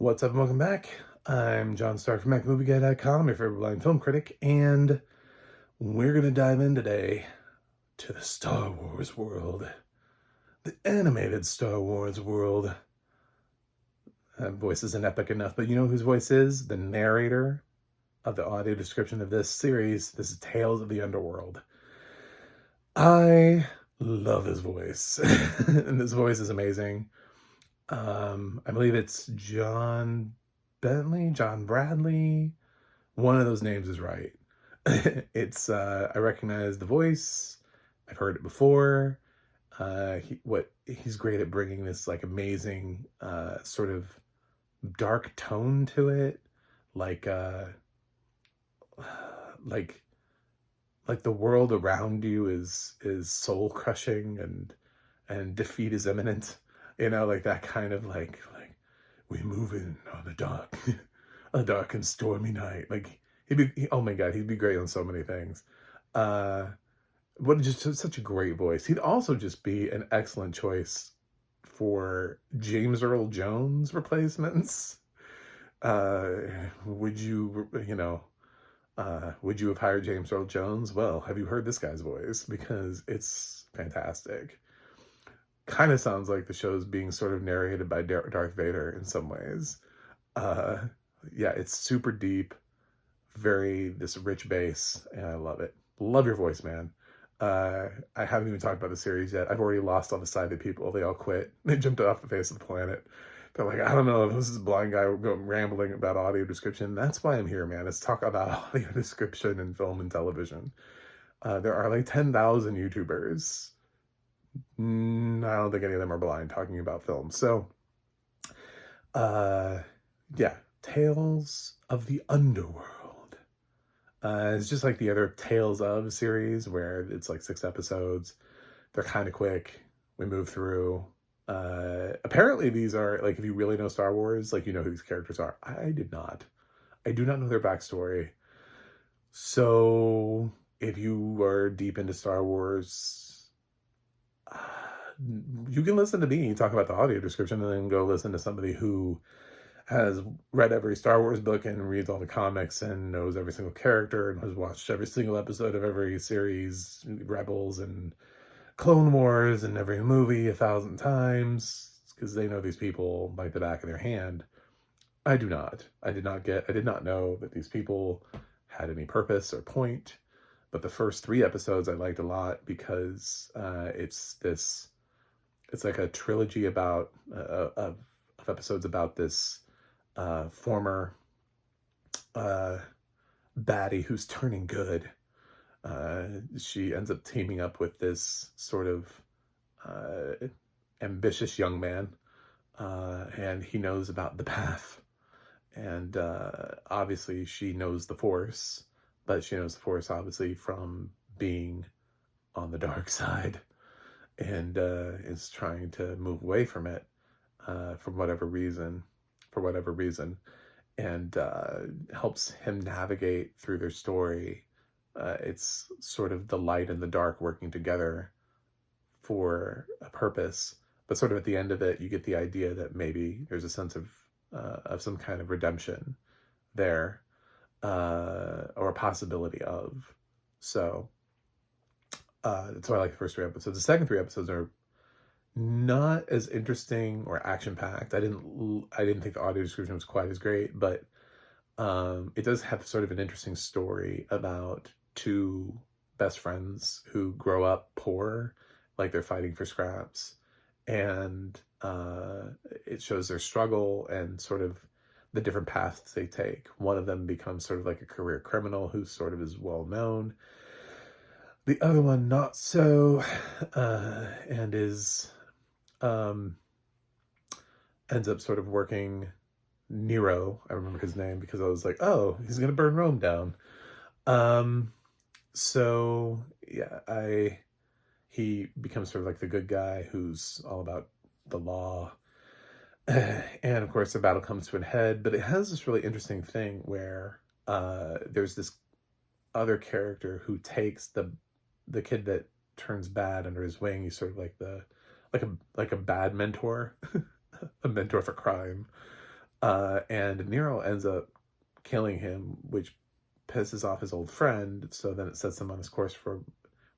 What's up and welcome back. I'm John Stark from MacMovieGuy.com, your favorite blind film critic, and we're going to dive in today to the Star Wars world. The animated Star Wars world. That voice isn't epic enough, but you know whose voice is? The narrator of the audio description of this series. This is Tales of the Underworld. I love his voice, and this voice is amazing. I believe it's John Bradley. One of those names is right. I recognize the voice. I've heard it before. He's great at bringing this like amazing sort of dark tone to it, like like like the world around you is soul crushing and defeat is imminent. Like that kind of like we move in on the dark, a dark and stormy night. Like oh my god, he'd be great on so many things. Uh, what just such a great voice. He'd also just be an excellent choice for James Earl Jones replacements. Uh, would you, would you have hired James Earl Jones? Well, have you heard this guy's voice? Because it's fantastic. Kind of sounds like the show's being sort of narrated by Darth Vader in some ways. Uh, yeah, it's super deep, this rich bass, and I love it. Love your voice, man. I haven't even talked about the series yet. I've already lost all the sighted people. They all quit. They jumped off the face of the planet. They're like, I don't know if this is a blind guy rambling about audio description. That's why I'm here, man. Let's talk about audio description in film and television. There are like 10,000 YouTubers. I don't think any of them are blind talking about film. So, yeah, Tales of the Underworld. It's just like the other Tales of series where it's like 6 episodes. They're kind of quick. We move through. Apparently these are like, if you really know Star Wars, like, you know who these characters are. I did not. I do not know their backstory. So if you are deep into Star Wars, you can listen to me talk about the audio description and then go listen to somebody who has read every Star Wars book and reads all the comics and knows every single character and has watched every single episode of every series, Rebels and Clone Wars, and every movie 1,000 times, because they know these people like the back of their hand. I do not. I did not know that these people had any purpose or point. But the first 3 episodes I liked a lot because it's like a trilogy of episodes about this former baddie who's turning good. She ends up teaming up with this sort of ambitious young man, and he knows about the path. And obviously she knows the Force, but she knows the Force obviously from being on the dark side, and is trying to move away from it for whatever reason, and helps him navigate through their story. It's sort of the light and the dark working together for a purpose, but sort of at the end of it, you get the idea that maybe there's a sense of some kind of redemption there, or a possibility of. So that's why I like the first 3 episodes. The second 3 episodes are not as interesting or action packed. I didn't think the audio description was quite as great, but it does have sort of an interesting story about 2 best friends who grow up poor, like they're fighting for scraps, and it shows their struggle and sort of the different paths they take. One of them becomes sort of like a career criminal who sort of is well known. The other one not so, and is ends up sort of working. Nero, I remember his name because I was like, oh, he's gonna burn Rome down. So yeah, he becomes sort of like the good guy who's all about the law. And of course the battle comes to an head, but it has this really interesting thing where there's this other character who takes the kid that turns bad under his wing. He's sort of like a bad mentor, a mentor for crime. And Nero ends up killing him, which pisses off his old friend. So then it sets him on his course for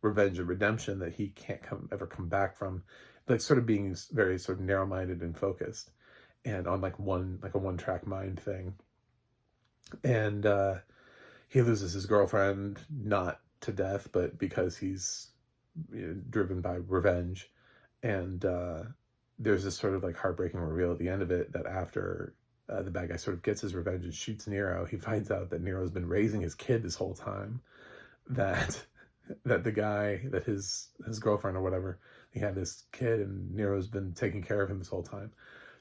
revenge and redemption that he can't ever come back from, like sort of being very sort of narrow minded and focused, and on like a one track mind thing. And he loses his girlfriend not to death, but because he's, driven by revenge. And there's this sort of like heartbreaking reveal at the end of it that after the bad guy sort of gets his revenge and shoots Nero, he finds out that Nero's been raising his kid this whole time. That that the guy, that his girlfriend or whatever, he had this kid and Nero's been taking care of him this whole time.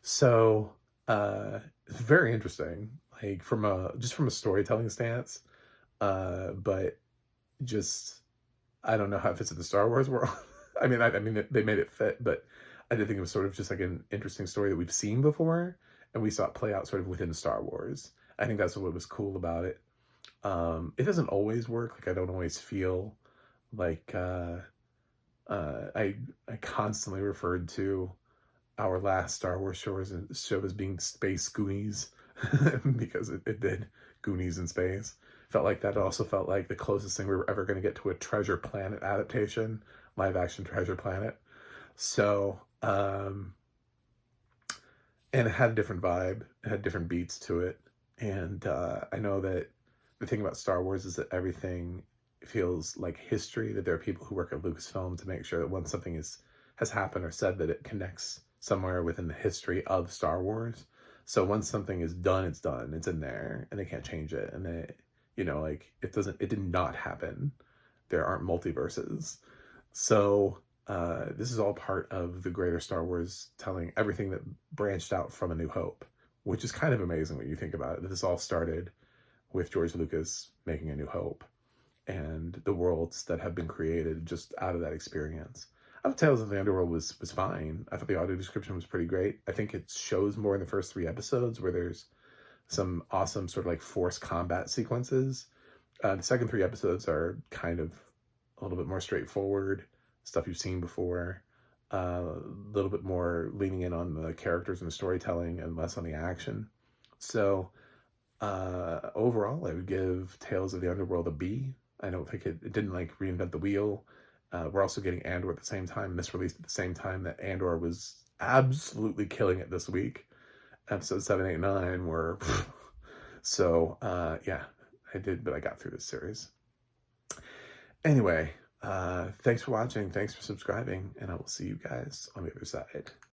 So it's very interesting, like from a storytelling stance. But just I don't know how it fits in the Star Wars world. I mean, they made it fit, but I did think it was sort of just like an interesting story that we've seen before, and we saw it play out sort of within Star Wars. I think that's what was cool about it. It doesn't always work. Like I don't always feel like I constantly referred to our last Star Wars show as being Space Goonies because it did Goonies in space. Felt like that. It also felt like the closest thing we were ever going to get to a Treasure Planet adaptation, live action Treasure Planet. So, and it had a different vibe, it had different beats to it. And I know that the thing about Star Wars is that everything feels like history, that there are people who work at Lucasfilm to make sure that once something has happened or said, that it connects somewhere within the history of Star Wars. So once something is done, it's done. It's in there, and they can't change it. And they, like it did not happen. There aren't multiverses. So this is all part of the greater Star Wars telling, everything that branched out from A New Hope, which is kind of amazing when you think about it. That this all started with George Lucas making A New Hope, and the worlds that have been created just out of that experience. I thought Tales of the Underworld was fine. I thought the audio description was pretty great. I think it shows more in the first 3 episodes, where there's some awesome sort of like force combat sequences. The second 3 episodes are kind of a little bit more straightforward, stuff you've seen before. A little bit more leaning in on the characters and the storytelling and less on the action. So overall, I would give Tales of the Underworld a B. I don't think it didn't like reinvent the wheel. We're also getting Andor at the same time. This released at the same time that Andor was absolutely killing it this week. Episode 7, 8, 9 were so yeah, but I got through this series. Anyway, thanks for watching, thanks for subscribing, and I will see you guys on the other side.